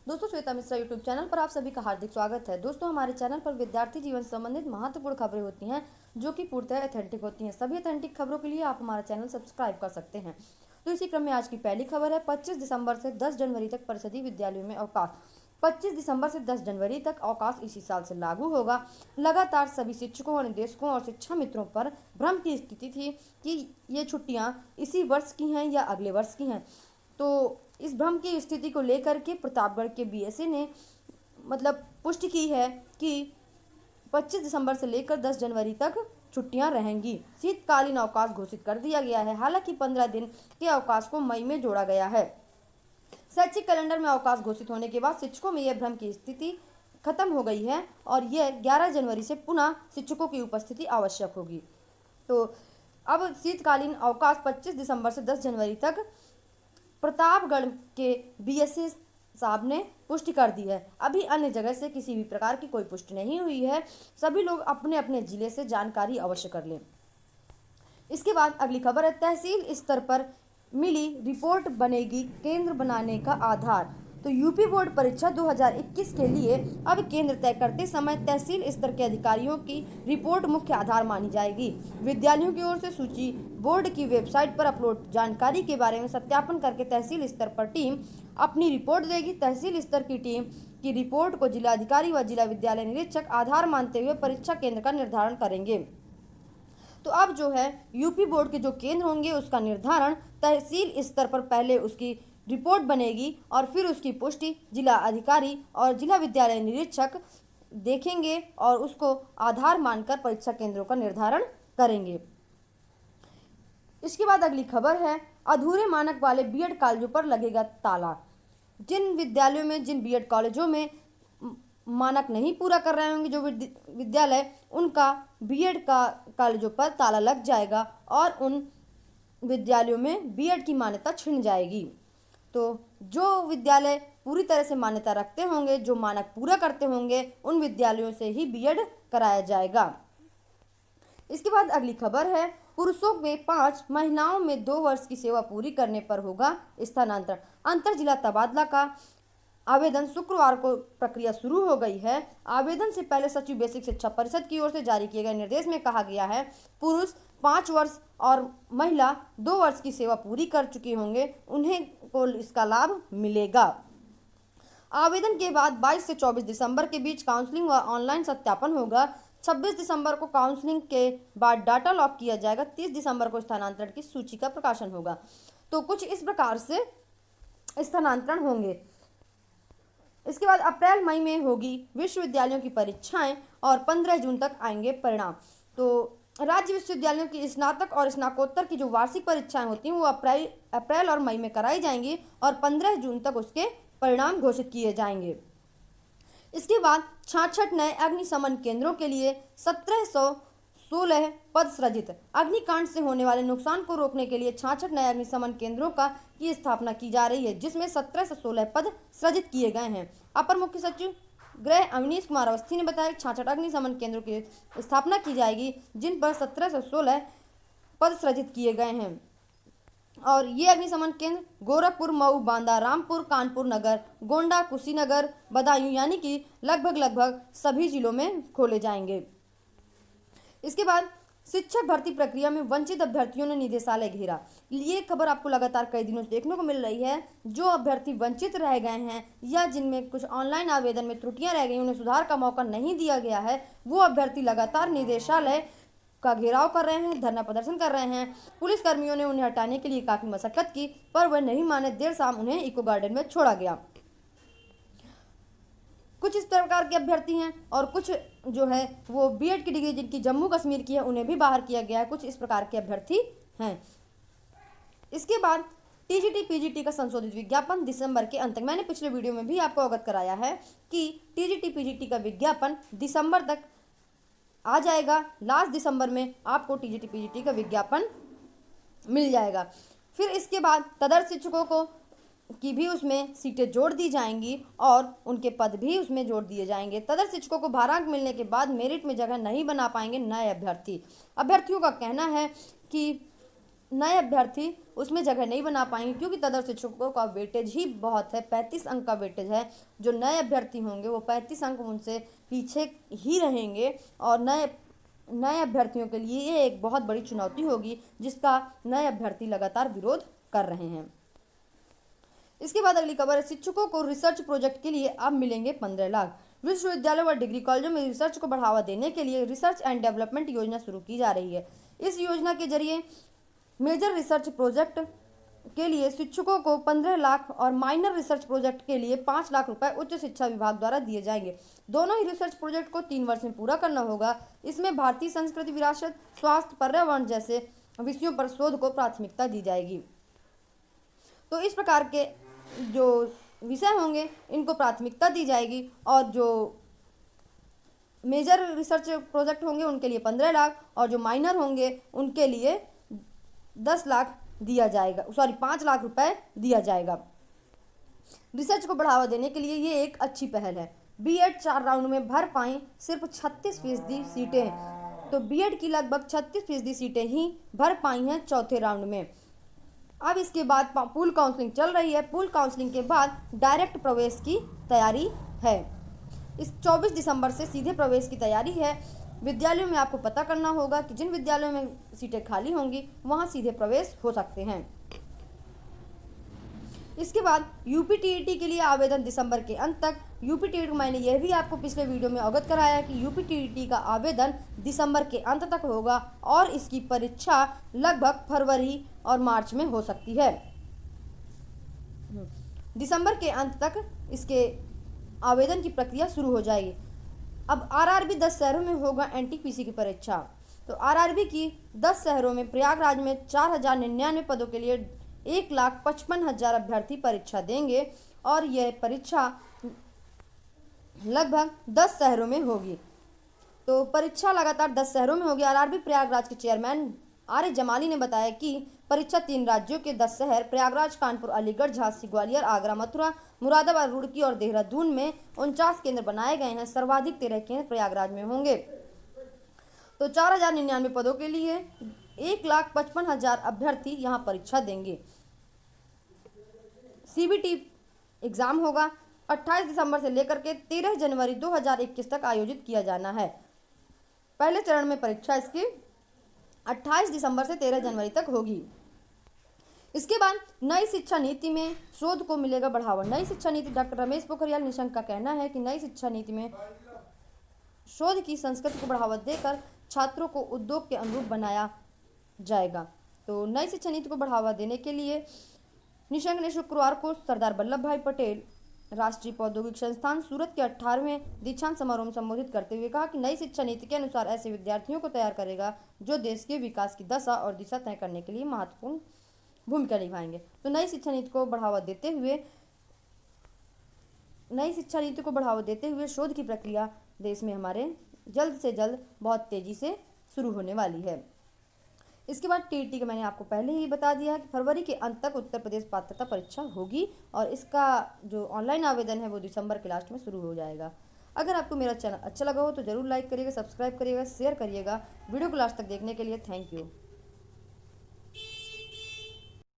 दोस्तों, Shweta Mishra YouTube channel पर आप सभी का हार्दिक स्वागत है। दोस्तों, हमारे चैनल पर विद्यार्थी जीवन से संबंधित महत्वपूर्ण खबरें होती हैं जो कि पूर्णतः ऑथेंटिक होती हैं। सभी ऑथेंटिक खबरों के लिए आप हमारा चैनल सब्सक्राइब कर सकते हैं। तो इसी क्रम में आज की पहली खबर है 25 दिसंबर से 10 जनवरी तक परिषदीय विद्यालयों में अवकाश। 25 दिसंबर से 10 जनवरी तक अवकाश इसी साल से लागू होगा। लगातार सभी शिक्षकों, निदेशकों और शिक्षा मित्रों पर भ्रम की स्थिति थी कि ये छुट्टियां इसी वर्ष की हैं या अगले वर्ष की हैं। तो इस भ्रम की स्थिति को लेकर के प्रतापगढ़ के बीएसए ने पुष्टि की है कि 25 दिसंबर से लेकर 10 जनवरी तक छुट्टियां रहेंगी। शीतकालीन अवकाश घोषित कर दिया गया है। हालांकि 15 दिन के अवकाश को मई में जोड़ा गया है। शैक्षिक कैलेंडर में अवकाश घोषित होने के बाद शिक्षकों में यह भ्रम की स्थिति खत्म हो गई है और यह 11 जनवरी से पुनः शिक्षकों की उपस्थिति आवश्यक होगी। तो अब शीतकालीन अवकाश 25 दिसंबर से 10 जनवरी तक प्रतापगढ़ के बीएसए साहब ने पुष्टि कर दी है। अभी अन्य जगह से किसी भी प्रकार की कोई पुष्टि नहीं हुई है। सभी लोग अपने अपने जिले से जानकारी अवश्य कर लें। इसके बाद अगली खबर है तहसील स्तर पर मिली रिपोर्ट बनेगी केंद्र बनाने का आधार। तो यूपी बोर्ड परीक्षा 2021 के लिए अब केंद्र तय करते समय तहसील स्तर के अधिकारियों की रिपोर्ट मुख्य आधार मानी जाएगी। विद्यालयों की ओर से सूची बोर्ड की वेबसाइट पर अपलोड जानकारी के बारे में सत्यापन करके तहसील स्तर पर टीम अपनी रिपोर्ट देगी। तहसील स्तर की टीम की रिपोर्ट को जिलाधिकारी व जिला विद्यालय निरीक्षक आधार मानते हुए परीक्षा केंद्र का निर्धारण करेंगे। तो अब जो है यूपी बोर्ड के जो केंद्र होंगे उसका निर्धारण तहसील स्तर पर पहले उसकी रिपोर्ट बनेगी और फिर उसकी पुष्टि जिला अधिकारी और जिला विद्यालय निरीक्षक देखेंगे और उसको आधार मानकर परीक्षा केंद्रों का निर्धारण करेंगे। इसके बाद अगली खबर है अधूरे मानक वाले बीएड कॉलेजों पर लगेगा ताला। जिन विद्यालयों में जिन बीएड कॉलेजों में मानक नहीं पूरा कर रहे होंगे जो विद्यालय, उनका बीएड का कॉलेजों पर ताला लग जाएगा और उन विद्यालयों में बीएड की मान्यता छिन जाएगी। तो जो विद्यालय पूरी तरह से मान्यता रखते होंगे, जो मानक पूरा करते होंगे, उन विद्यालयों से ही बीएड कराया जाएगा। इसके बाद अगली खबर है पुरुषों में 5, महिलाओं में 2 वर्ष की सेवा पूरी करने पर होगा स्थानांतरण। अंतर जिला तबादला का आवेदन शुक्रवार को प्रक्रिया शुरू हो गई है। आवेदन से पहले सचिव बेसिक शिक्षा परिषद की ओर से जारी किए गए निर्देश में कहा गया है पुरुष 5 वर्ष और महिला 2 वर्ष की सेवा पूरी कर चुके होंगे, उन्हें को इसका लाभ मिलेगा। आवेदन के बाद 22 से 24 दिसंबर के बीच काउंसलिंग व ऑनलाइन सत्यापन होगा। 26 दिसंबर को काउंसलिंग के बाद डाटा लॉक किया जाएगा। 30 दिसंबर को स्थानांतरण की सूची का प्रकाशन होगा। तो कुछ इस प्रकार से स्थानांतरण होंगे। इसके बाद अप्रैल मई में होगी विश्वविद्यालयों की परीक्षाएं और 15 जून तक आएंगे परिणाम। तो राज्य विश्वविद्यालयों की स्नातक और स्नातकोत्तर की जो वार्षिक परीक्षाएं होती हैं वो अप्रैल और मई में कराई जाएंगी और 15 जून तक उसके परिणाम घोषित किए जाएंगे। इसके बाद 66 नए अग्निशमन केंद्रों के लिए 1716 पद सृजित। अग्निकांड से होने वाले नुकसान को रोकने के लिए 66 नए अग्निशमन केंद्रों की स्थापना की जा रही है, जिसमें 17 से 16 पद सृजित किए गए हैं। अपर मुख्य सचिव गृह अवनीश कुमार अवस्थी ने बताया कि 66 अग्निशमन केंद्रों की स्थापना की जाएगी, जिन पर 17 से 16 पद सृजित किए गए हैं। और ये अग्निशमन केंद्र गोरखपुर, मऊ, बांदा, रामपुर, कानपुर नगर, गोंडा, कुशीनगर, बदायूं यानी कि लगभग सभी जिलों में खोले जाएंगे। इसके बाद शिक्षक भर्ती प्रक्रिया में वंचित अभ्यर्थियों ने निदेशालय घेरा। ये खबर आपको लगातार कई दिनों से देखने को मिल रही है। जो अभ्यर्थी वंचित रह गए हैं या जिनमें कुछ ऑनलाइन आवेदन में त्रुटियां रह गई, उन्हें सुधार का मौका नहीं दिया गया है, वो अभ्यर्थी लगातार निदेशालय का घेराव कर रहे हैं, धरना प्रदर्शन कर रहे हैं। पुलिस कर्मियों ने उन्हें हटाने के लिए काफी मशक्कत की, पर वह नहीं माने। देर शाम उन्हें इको गार्डन में छोड़ा गया। कुछ इस प्रकार के अभ्यर्थी हैं और कुछ जो है वो बीएड की डिग्री जिनकी जम्मू कश्मीर की है, उन्हें भी बाहर किया गया है। कुछ इस प्रकार के अभ्यर्थी हैं। इसके बाद टीजीटी पीजीटी का संशोधित विज्ञापन दिसंबर के अंत तक। मैंने पिछले वीडियो में भी आपको अवगत कराया है कि टीजीटी पीजीटी का विज्ञापन दिसंबर तक आ जाएगा। लास्ट दिसंबर में आपको टीजीटी पीजीटी का विज्ञापन मिल जाएगा। फिर इसके बाद तदर्थ शिक्षकों को की भी उसमें सीटें जोड़ दी जाएंगी और उनके पद भी उसमें जोड़ दिए जाएंगे। तदर्थ शिक्षकों को भारांक मिलने के बाद मेरिट में जगह नहीं बना पाएंगे नए अभ्यर्थियों का कहना है कि नए अभ्यर्थी उसमें जगह नहीं बना पाएंगे, क्योंकि तदर्थ शिक्षकों का वेटेज ही बहुत है, 35 अंक का वेटेज है। जो नए अभ्यर्थी होंगे वो 35 अंक उनसे पीछे ही रहेंगे, और नए नए अभ्यर्थियों के लिए ये एक बहुत बड़ी चुनौती होगी, जिसका नए अभ्यर्थी लगातार विरोध कर रहे हैं। इसके बाद अगली खबर है, शिक्षकों को रिसर्च प्रोजेक्ट के लिए अब मिलेंगे 15 लाख। विश्वविद्यालयों व डिग्री कॉलेजों में रिसर्च को बढ़ावा देने के लिए रिसर्च एंड डेवलपमेंट योजना शुरू की जा रही है। इस योजना के जरिए मेजर रिसर्च प्रोजेक्ट के लिए शिक्षकों को 15 लाख और माइनर रिसर्च प्रोजेक्ट के लिए 5 लाख रुपए उच्च शिक्षा विभाग द्वारा दिए जाएंगे। दोनों ही रिसर्च प्रोजेक्ट को 3 वर्ष में पूरा करना होगा। इसमें भारतीय संस्कृति, विरासत, स्वास्थ्य, पर्यावरण जैसे विषयों पर शोध को प्राथमिकता दी जाएगी। तो इस प्रकार के जो विषय होंगे इनको प्राथमिकता दी जाएगी, और जो मेजर रिसर्च प्रोजेक्ट होंगे उनके लिए 15 लाख, और जो माइनर होंगे उनके लिए 10 लाख दिया जाएगा, 5 लाख रुपए दिया जाएगा। रिसर्च को बढ़ावा देने के लिए ये एक अच्छी पहल है। बीएड 4 राउंड में भर पाई सिर्फ 36% सीटें हैं। तो बीएड की लगभग 36% सीटें ही भर पाई हैं चौथे राउंड में। अब इसके बाद पूल काउंसलिंग चल रही है। पूल काउंसलिंग के बाद डायरेक्ट प्रवेश की तैयारी है। इस 24 दिसंबर से सीधे प्रवेश की तैयारी है। विद्यालयों में आपको पता करना होगा कि जिन विद्यालयों में सीटें खाली होंगी वहां सीधे प्रवेश हो सकते हैं। इसके बाद यूपीटीईटी के लिए आवेदन दिसंबर के अंत तक। यूपीटीईटी, मैंने यह भी आपको पिछले वीडियो में अवगत कराया कि यूपीटीईटी का आवेदन दिसंबर के अंत तक होगा, और इसकी परीक्षा लगभग फरवरी और मार्च में हो सकती है। दिसंबर के अंत तक इसके आवेदन की प्रक्रिया शुरू हो जाएगी। अब आरआरबी 10 शहरों में होगा एनटीपीसी की परीक्षा। तो आरआरबी की 10 शहरों में प्रयागराज में 4099 पदों के लिए 1,55,000 अभ्यर्थी परीक्षा देंगे, और यह परीक्षा लगभग 10 शहरों में होगी। तो परीक्षा लगातार 10 शहरों में होगी। आरआरबी प्रयागराज के चेयरमैन आर जमाली ने बताया कि परीक्षा 3 राज्यों के 10 शहर प्रयागराज, कानपुर, अलीगढ़, झांसी, ग्वालियर, आगरा, मथुरा, मुरादाबाद, रुड़की और देहरादून में 49 केंद्र बनाए गए हैं। सर्वाधिक 13 केंद्र प्रयागराज में होंगे। तो 4099 पदों के लिए 1,55,000 अभ्यर्थी यहाँ परीक्षा देंगे। सीबीटी एग्जाम होगा 28 दिसंबर से लेकर के 13 जनवरी 2021 तक आयोजित किया जाना है। पहले चरण में परीक्षा इसकी 28 दिसंबर से 13 जनवरी तक होगी। इसके बाद नई शिक्षा नीति में शोध को मिलेगा बढ़ावा। नई शिक्षा नीति, डॉक्टर रमेश पोखरियाल निशंक का कहना है कि नई शिक्षा नीति में शोध की संस्कृति को बढ़ावा देकर छात्रों को उद्योग के अनुरूप बनाया जाएगा। तो नई शिक्षा नीति को बढ़ावा देने के लिए निशंक ने शुक्रवार को सरदार वल्लभ भाई पटेल राष्ट्रीय प्रौद्योगिकी संस्थान सूरत के 18वें दीक्षांत समारोह में संबोधित करते हुए कहा कि नई शिक्षा नीति के अनुसार ऐसे विद्यार्थियों को तैयार करेगा जो देश के विकास की दशा और दिशा तय करने के लिए महत्वपूर्ण भूमिका निभाएंगे। तो नई शिक्षा नीति को बढ़ावा देते हुए शोध की प्रक्रिया देश में हमारे जल्द से जल्द बहुत तेजी से शुरू होने वाली है। इसके बाद टीईटी का मैंने आपको पहले ही बता दिया है कि फरवरी के अंत तक उत्तर प्रदेश पात्रता परीक्षा होगी, और इसका जो ऑनलाइन आवेदन है वो दिसंबर के लास्ट में शुरू हो जाएगा। अगर आपको मेरा चैनल अच्छा लगा हो तो ज़रूर लाइक करिएगा, सब्सक्राइब करिएगा, शेयर करिएगा। वीडियो को लास्ट तक देखने के लिए थैंक यू।